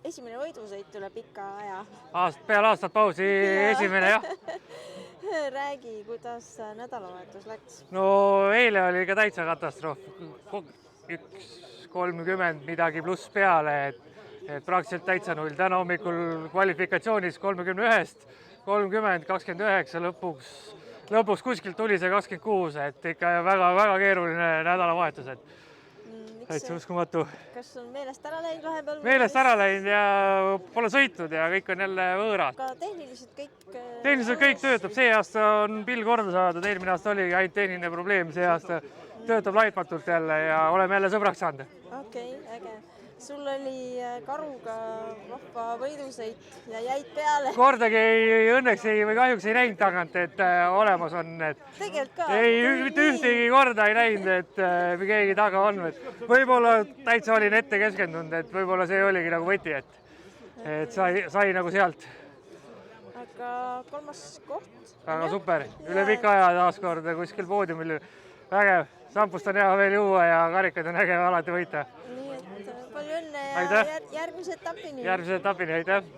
esimene võidusõit üle pika aja. Peale aastat pausi esimene, jah. Räägi, kuidas nädalavahetus läks? No eile oli ka täitsa katastroof. 1:30 midagi pluss peale, et praktiliselt täitsa null. Täna hommikul kvalifikatsioonis 31-st 30, 29, lõpuks kuskilt tuli see 26, et ikka väga keeruline nädalavahetus, et täitsa uskumatu. Kas on meelest ära läinud vahepeal? Meelest ära läinud ja pole sõitnud ja kõik on jälle võõrad. Aga tehniliselt kõik töötab, see aasta on pill korda saadud, eelmine aasta oli ainult tehniline probleem, see aasta töötab laitmatult jälle ja oleme jälle sõbraks saanud. Okei, äge. Sul oli karuga vahva võidusõit ja jäid peale. Kordagi õnneks või kahjuks ei näinud tagant, et olemas on. Tegelikult ka? Ei, mitte ühtegi korda ei näinud, et keegi taga on. Võib-olla täitsa olin ette keskendunud, et võib-olla see oligi nagu võti, et sai nagu sealt. Aga 3. koht? Väga super, üle pika aja taaskord kuskil poodiumil. Vägev, sampust on hea veel juua ja karikad on äge alati võita. Nii et palju õnne ja järgmise etapini. Järgmise etapini, aitäh!